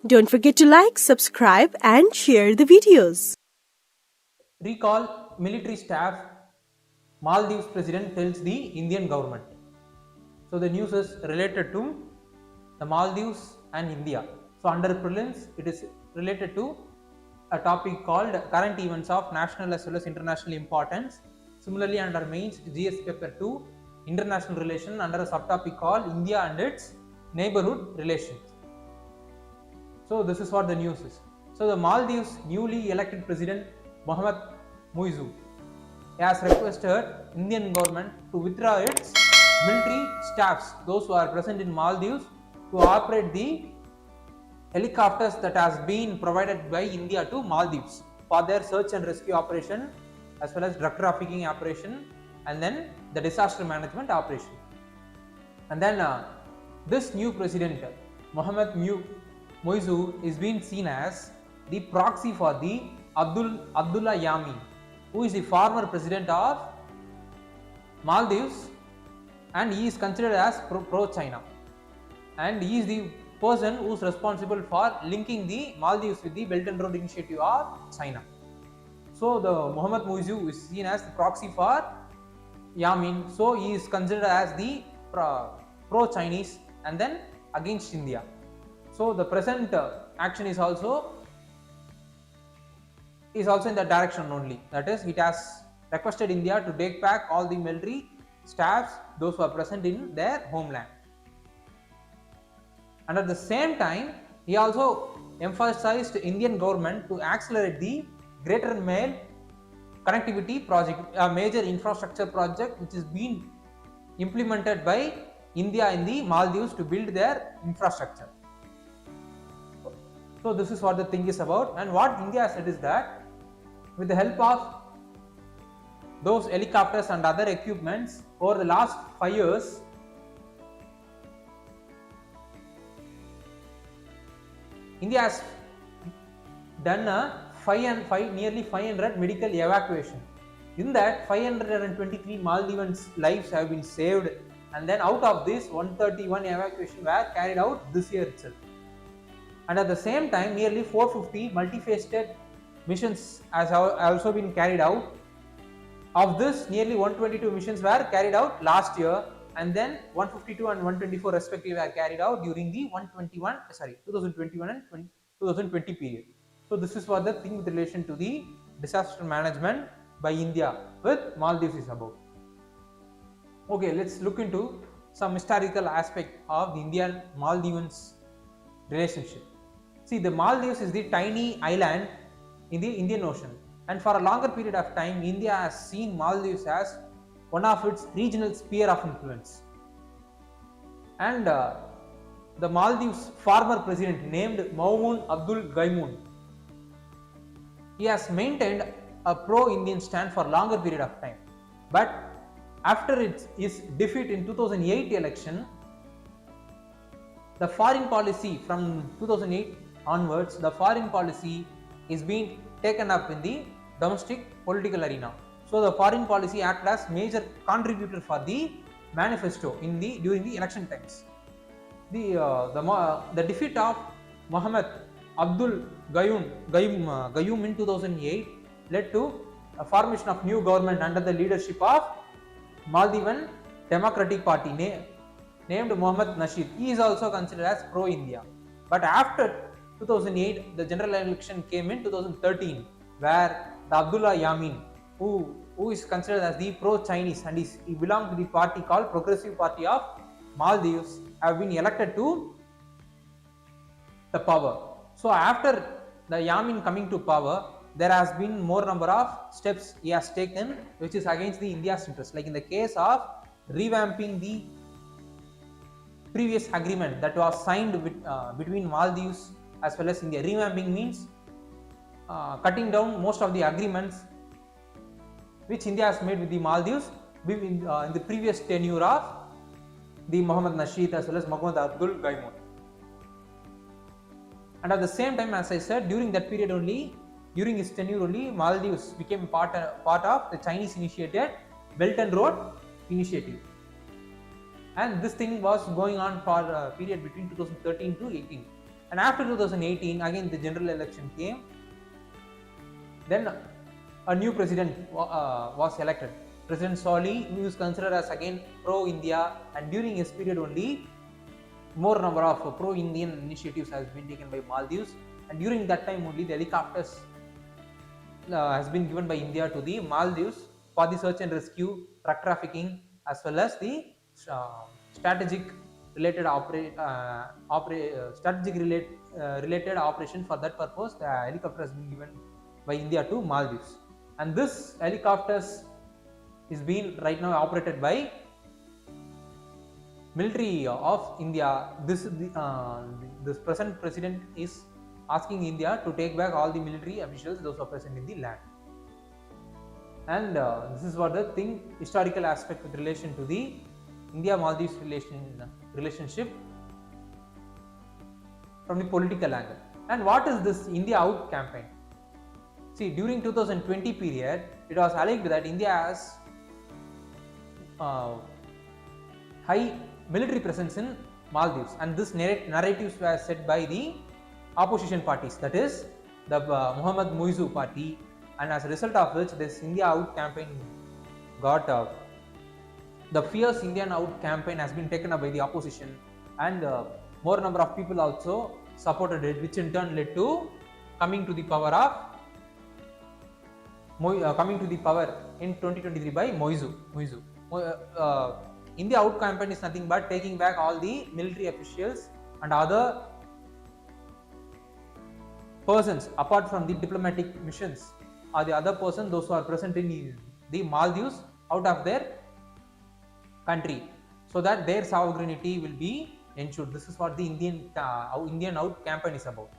Don't forget to like, subscribe and share the videos. Recall military staff, Maldives president tells the Indian government. So the news is related to the Maldives and India. So under prelims, it is related to a topic called current events of national as well as international importance. Similarly, under mains GS paper 2, international relation, under a subtopic called India and its neighborhood relations. So this is what the news is. So the Maldives newly elected president Mohamed Muizzu has requested Indian government to withdraw its military staffs, those who are present in Maldives, to operate the helicopters that has been provided by India to Maldives for their search and rescue operation, as well as drug trafficking operation, and then the disaster management operation. And then this new president Mohamed Muizzu is being seen as the proxy for the Abdullah Yameen, who is the former president of Maldives, and he is considered as pro-China, and he is the person who is responsible for linking the Maldives with the Belt and Road Initiative of China. So the Mohamed Muizzu is seen as the proxy for Yameen, so he is considered as the pro-Chinese and then against India. So the present action is also in that direction only. That is, it has requested India to take back all the military staffs, those who are present in their homeland. And at the same time, he also emphasized Indian government to accelerate the Greater Mail connectivity project, a major infrastructure project which is being implemented by India in the Maldives to build their infrastructure. So this is what the thing is about, and what India said is that with the help of those helicopters and other equipments over the last 5 years, India has done nearly 500 medical evacuation. In that, 523 Maldivians' lives have been saved, and then out of this, 131 evacuation were carried out this year itself. And at the same time, nearly 450 multifaceted missions has also been carried out. Of this, nearly 122 missions were carried out last year, and then 152 and 124 respectively were carried out during the 2021 and 2020 period. So this is what the thing with relation to the disaster management by India with Maldives is about. Okay, let's look into some historical aspect of the Indian Maldivians relationship. See, the Maldives is the tiny island in the Indian Ocean, and for a longer period of time, India has seen Maldives as one of its regional sphere of influence. And the Maldives former president named Maumoon Abdul Gaimun, he has maintained a pro-Indian stand for a longer period of time. But after his defeat in 2008 election, the foreign policy from 2008 onwards, the foreign policy is being taken up in the domestic political arena. So the foreign policy acted as major contributor for the manifesto during the election times. The defeat of Mohamed Abdul Gayoom in 2008 led to a formation of new government under the leadership of Maldivian Democratic Party named Mohamed Nasheed. He is also considered as pro-India. But after 2008, the general election came in 2013, where the Abdullah Yameen, who is considered as the pro-Chinese, and he belonged to the party called Progressive Party of Maldives, have been elected to the power. So after the Yameen coming to power, there has been more number of steps he has taken which is against the India's interest, like in the case of revamping the previous agreement that was signed between Maldives as well as India. Revamping means cutting down most of the agreements which India has made with the Maldives in the previous tenure of the Mohamed Nasheed as well as Mohamed Abdul Gaimun. And at the same time, as I said, during that period only, during his tenure only, Maldives became part of the Chinese initiated Belt and Road Initiative. And this thing was going on for a period between 2013 to 18. And after 2018, again the general election came. Then a new president was elected, President Solly, who is considered as again pro-India, and during his period only more number of pro-Indian initiatives has been taken by Maldives, and during that time only the helicopters has been given by India to the Maldives for the search and rescue, drug trafficking, as well as the strategic related related operation. For that purpose, the helicopter has been given by India to Maldives, and this helicopters is being right now operated by military of India. This present president is asking India to take back all the military officials those are present in the land. And this is what the thing, historical aspect with relation to the India-Maldives relationship from the political angle. And what is this India Out campaign? See, during 2020 period, it was alleged that India has high military presence in Maldives, and this narratives were set by the opposition parties, that is the Mohamed Muizzu party, and as a result of which this India Out campaign got the fierce Indian Out campaign has been taken up by the opposition, and more number of people also supported it, which in turn led to coming to the power in 2023 by Muizzu. India Out campaign is nothing but taking back all the military officials and other persons apart from the diplomatic missions, or the other person those who are present in the Maldives out of their country, so that their sovereignty will be ensured. This is what the Indian Out campaign is about.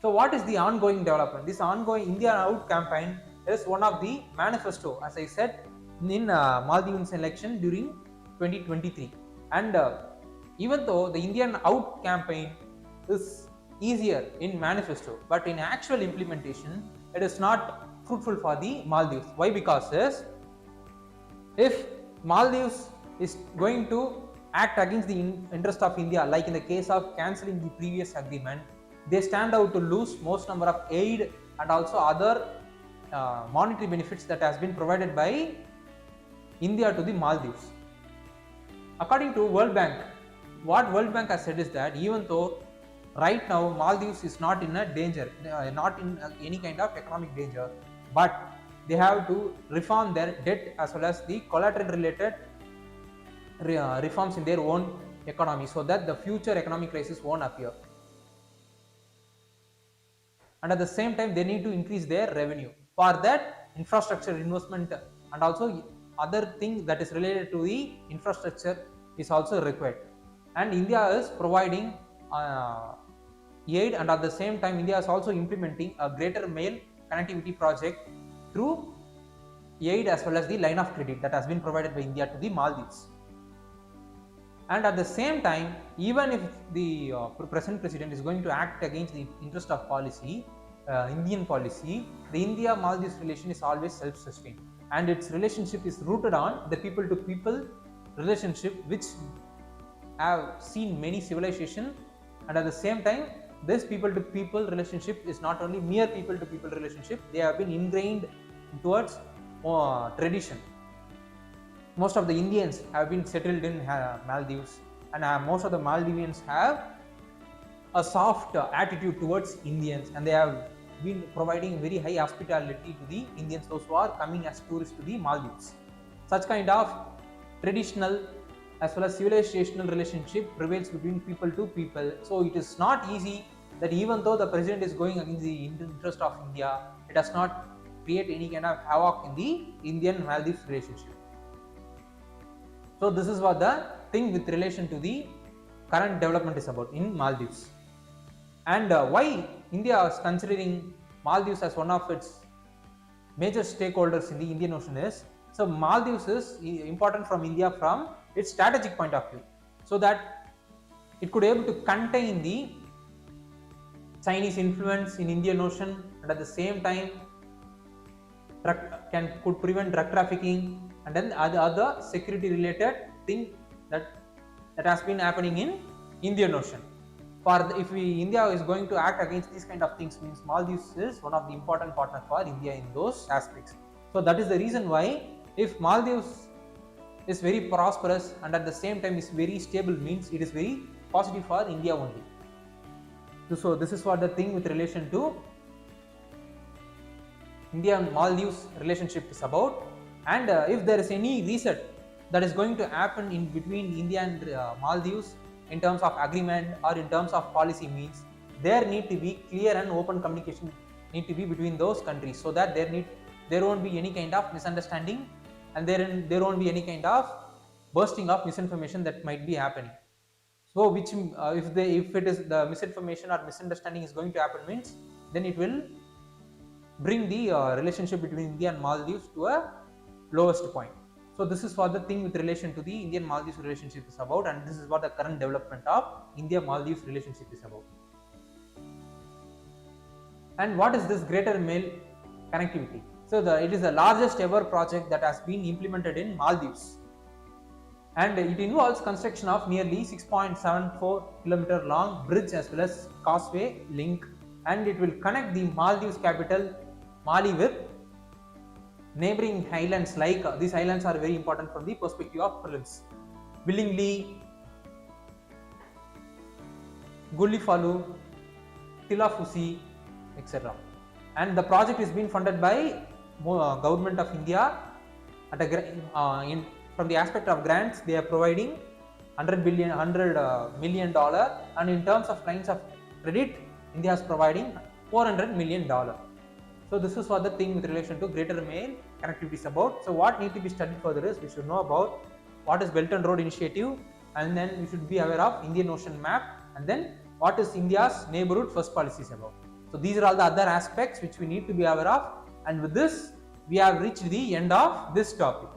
So what is the ongoing development? This ongoing Indian Out campaign is one of the manifesto, as I said, in Maldives election during 2023. And even though the Indian Out campaign is easier in manifesto, but in actual implementation it is not fruitful for the Maldives. Why? Because if Maldives is going to act against the interest of India, like in the case of cancelling the previous agreement, they stand out to lose most number of aid and also other monetary benefits that has been provided by India to the Maldives. According to World Bank, what World Bank has said is that even though right now Maldives is not in a danger, not in any kind of economic danger, but they have to reform their debt as well as the collateral related reforms in their own economy, so that the future economic crisis won't appear. And at the same time, they need to increase their revenue. For that, infrastructure investment and also other things that is related to the infrastructure is also required. And India is providing aid, and at the same time India is also implementing a greater mail connectivity project through aid as well as the line of credit that has been provided by India to the Maldives. And at the same time, even if the present president is going to act against the interest of policy, Indian policy, the India-Maldives relation is always self-sustained, and its relationship is rooted on the people-to-people relationship, which have seen many civilizations. And at the same time, this people-to-people relationship is not only mere people-to-people relationship, they have been ingrained towards tradition. Most of the Indians have been settled in Maldives, and most of the Maldivians have a soft attitude towards Indians, and they have been providing very high hospitality to the Indians, those who are coming as tourists to the Maldives. Such kind of traditional as well as civilizational relationship prevails between people to people. So it is not easy that even though the president is going against the interest of India, it does not create any kind of havoc in the Indian-Maldives relationship. So this is what the thing with relation to the current development is about in Maldives. And why India is considering Maldives as one of its major stakeholders in the Indian Ocean is, so Maldives is important from India from its strategic point of view, so that it could be able to contain the Chinese influence in Indian Ocean, and at the same time could prevent drug trafficking and then other security related thing that has been happening in Indian Ocean. if India is going to act against these kind of things, means Maldives is one of the important partner for India in those aspects. So that is the reason why if Maldives is very prosperous and at the same time is very stable, means it is very positive for India only. So this is what the thing with relation to India and Maldives relationship is about. And if there is any reset that is going to happen in between India and Maldives in terms of agreement or in terms of policy, means there need to be clear and open communication need to be between those countries, so that there won't be any kind of misunderstanding and there won't be any kind of bursting of misinformation that might be happening. So which if it is the misinformation or misunderstanding is going to happen, means then it will bring the relationship between India and Maldives to a lowest point. So this is what the thing with relation to the Indian Maldives relationship is about, and this is what the current development of India Maldives relationship is about. And what is this greater mail connectivity? So it is the largest ever project that has been implemented in Maldives, and it involves construction of nearly 6.74 kilometer long bridge as well as causeway link, and it will connect the Maldives capital Mali with neighboring islands. Like these islands are very important from the perspective of prelims: Willingly, Gullifalu, Tilafusi, etc. And the project is being funded by government of India at a from the aspect of grants. They are providing $100 million, and in terms of lines of credit, India is providing $400 million. So this is what the thing with relation to greater mail connectivity is about. So what need to be studied further is we should know about what is Belt and Road Initiative, and then we should be aware of Indian Ocean Map, and then what is India's neighborhood first policies about. So these are all the other aspects which we need to be aware of, and with this we have reached the end of this topic.